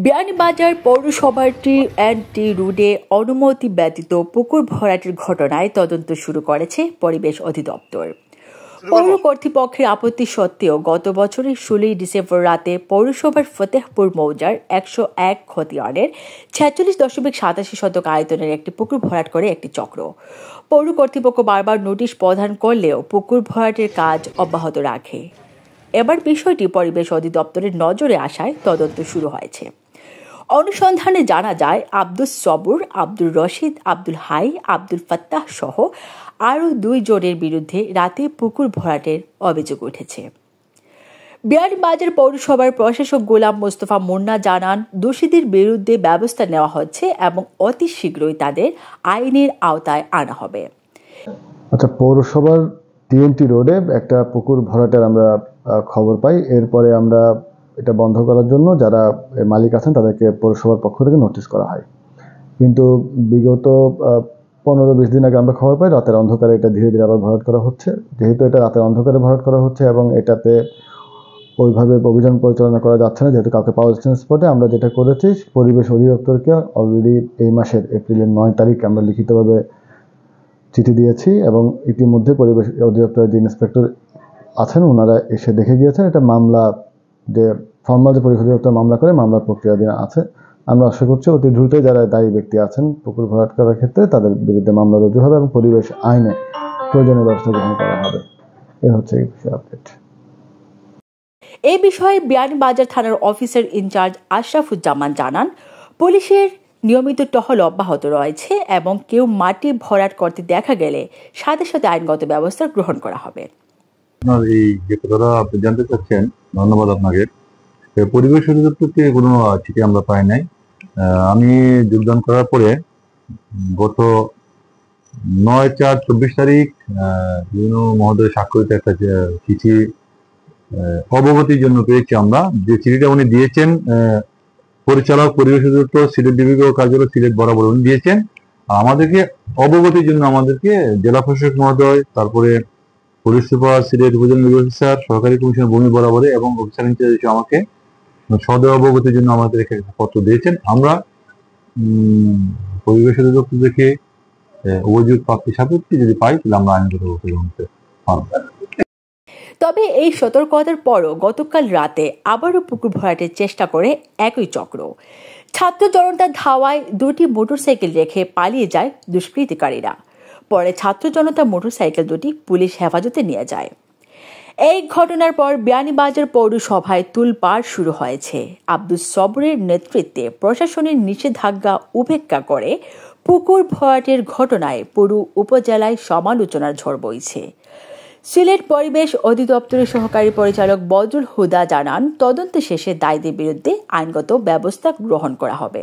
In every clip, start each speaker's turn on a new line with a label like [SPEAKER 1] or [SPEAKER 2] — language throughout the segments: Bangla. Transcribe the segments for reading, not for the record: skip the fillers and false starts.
[SPEAKER 1] বিয়ানীবাজার পৌরসভাটি এনটি রোডে অনুমতি ব্যতীত পুকুর ভরাটের ঘটনায় তদন্ত শুরু করেছে পরিবেশ অধিদপ্তর। পৌর কর্তৃপক্ষের আপত্তি সত্ত্বেও গত বছরের 16 ডিসেম্বর রাতে পৌরসভার ফতেহপুর মৌজার 101 খতিয়ানের 46.87 আয়তনের একটি পুকুর ভরাট করে একটি চক্র। পৌর কর্তৃপক্ষ বারবার নোটিশ প্রদান করলেও পুকুর ভরাটের কাজ অব্যাহত রাখে। এবার বিষয়টি পরিবেশ অধিদপ্তরের নজরে আসায় তদন্ত শুরু হয়েছে। অনুসন্ধানে জানা যায় আব্দুস সবুর, আব্দুর রশিদ, আব্দুল হাই, আব্দুল ফাত্তাহ সহ আরও 2 জনের বিরুদ্ধে রাতে পুকুর ভরাটের অভিযোগ উঠেছে। বিয়ানীবাজার পৌরসভার প্রশাসক গোলাম মোস্তফা মুন্না জানান, দোষীদের বিরুদ্ধে ব্যবস্থা নেওয়া হচ্ছে এবং অতি শীঘ্রই তাদের আইনের আওতায় আনা হবে।
[SPEAKER 2] আচ্ছা, পৌরসভার টিএনটি রোডে একটা পুকুর ভরাটের আমরা খবর পাই। এরপরে আমরা এটা বন্ধ করার জন্য যারা মালিক আছেন তাদেরকে পৌরসভার পক্ষ থেকে নোটিশ করা হয়। কিন্তু বিগত 15-20 দিন আগে আমরা খবর পাই রাতের অন্ধকারে এটা ধীরে ধীরে আবার ভরাট করা হচ্ছে। যেহেতু এটা রাতের অন্ধকারে ভরাট করা হচ্ছে এবং এটাতে ওইভাবে অভিযান পরিচালনা করা যাচ্ছে না, যেহেতু কাউকে পাওয়া যাচ্ছে না স্পটে, আমরা যেটা করেছি পরিবেশ অধিদপ্তরকে অলরেডি এই মাসের এপ্রিলের 9 তারিখ আমরা লিখিতভাবে চিঠি দিয়েছি এবং ইতিমধ্যে পরিবেশ অধিদপ্তরের যে ইন্সপেক্টর আছেন ওনারা এসে দেখে গিয়েছেন। এটা মামলা যে ফর্মাল যে পরিবেশ অধিদপ্তর মামলা করে মামলার প্রক্রিয়াধীন আছে। আমরা আশা করছি অতি দ্রুতই যারা দায়ী ব্যক্তি আছেন পুকুর ভরাট করার ক্ষেত্রে তাদের বিরুদ্ধে মামলা রুজু হবে এবং পরিবেশ আইনে প্রয়োজনীয় ব্যবস্থা গ্রহণ করা হবে। এই হচ্ছে এই বিষয়ে আপডেট।
[SPEAKER 1] এই বিষয়ে বিয়ানীবাজার থানার অফিসার ইনচার্জ আশরাফুজ্জামান জানান, পুলিশের নিয়মিত টহল অব্যাহত রয়েছে এবং কেউ মাটি ভরাট করতে দেখা গেলে সাথে সাথে আইনগত ব্যবস্থা গ্রহণ করা হবে।
[SPEAKER 3] আপনার এই যে কথাটা আপনি জানতে চাচ্ছেন, ধন্যবাদ আপনাকে। পরিবেশ অধিদপ্তর থেকে কোনো চিঠি আমরা পাই নাই। আমি যোগদান করার পরে গত 9/4/24 তারিখ ইউনো মহোদয় স্বাক্ষরিত একটা চিঠি অবগতির জন্য পেয়েছি আমরা। যে চিঠিটা উনি দিয়েছেন পরিচালক পরিবেশ অধিদপ্তর সিলেট বিভাগীয় কার্যালয় সিলেট বরাবর উনি দিয়েছেন আমাদেরকে অবগতির জন্য। আমাদেরকে জেলা প্রশাসক মহোদয়, তারপরে পুলিশ সুপার সিলেট উপজেলা নির্বাহী অফিসার, সরকারি কমিশনার ভূমি বরাবরে এবং অফিসার ইনচার্জ আমাকে সদয় অবগতির জন্য আমাদের একটা পত্র দিয়েছেন। আমরা পরিবেশ অধিদপ্তর থেকে অভিযোগ প্রাপ্তি সাপেক্ষে যদি পাই তাহলে আমরা আইনগত ব্যবস্থা গ্রহণ করতে পারব।
[SPEAKER 1] তবে এই সতর্কতার পরও গতকাল রাতে আবারও পুকুর ভরাটের চেষ্টা করে একই চক্র। ছাত্র জনতার ধাওয়ায় 2টি মোটরসাইকেল রেখে পালিয়ে যায় দুষ্কৃতিকারীরা। পরে ছাত্র জনতা মোটরসাইকেল 2টি পুলিশ হেফাজতে নিয়ে যায়। এই ঘটনার পর বিয়ানীবাজার পৌরসভায় তোলপাড় শুরু হয়েছে। আব্দুস সবরের নেতৃত্বে প্রশাসনের নিষেধাজ্ঞা উপেক্ষা করে পুকুর ভরাটের ঘটনায় পুরো উপজেলায় সমালোচনার ঝড় বইছে। সিলেট পরিবেশ অধিদপ্তরের সহকারী পরিচালক বদরুল হুদা জানান, তদন্ত শেষে দায়ীদের বিরুদ্ধে আইনগত ব্যবস্থা গ্রহণ করা হবে।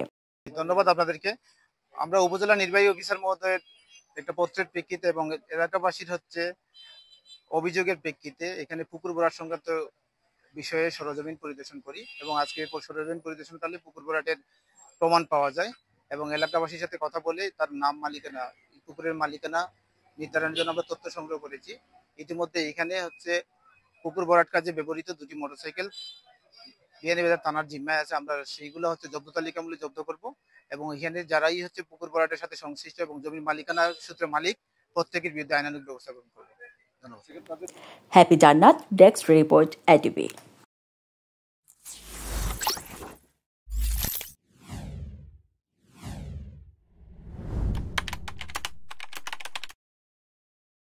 [SPEAKER 4] ধন্যবাদ আপনাদেরকে। আমরা উপজেলা নির্বাহী অফিসার মহোদয়ের একটা পত্রের প্রেক্ষিতে এবং এলাকাবাসীর অভিযোগের প্রেক্ষিতে এখানে পুকুর ভরাট সংক্রান্ত বিষয়ে সরজমিন পরিদর্শন করি এবং আজকে সরজমিন পরিদর্শনকালে পুকুর ভরাটের প্রমাণ পাওয়া যায় এবং এলাকাবাসীর সাথে কথা বলে তার নাম মালিকানা, পুকুরের মালিকানা নির্ধারণের জন্য আমরা তথ্য সংগ্রহ করেছি। ইতিমধ্যে এখানে পুকুর ভরাট কাজে ব্যবহৃত 2টি মোটরসাইকেল বিয়ানীবাজার থানার জিম্মায় আছে। আমরা সেইগুলো জব্দ তালিকামূলক জব্দ করব এবং এখানে যারাই পুকুর ভরাটের সাথে সংশ্লিষ্ট এবং জমির মালিকানা সূত্রে মালিক প্রত্যেকের বিরুদ্ধে আইনানুগ ব্যবস্থা গ্রহণ করব। ধন্যবাদ।
[SPEAKER 1] হ্যাপি জান্নাত, ডেস্ক রিপোর্ট, এটিভি।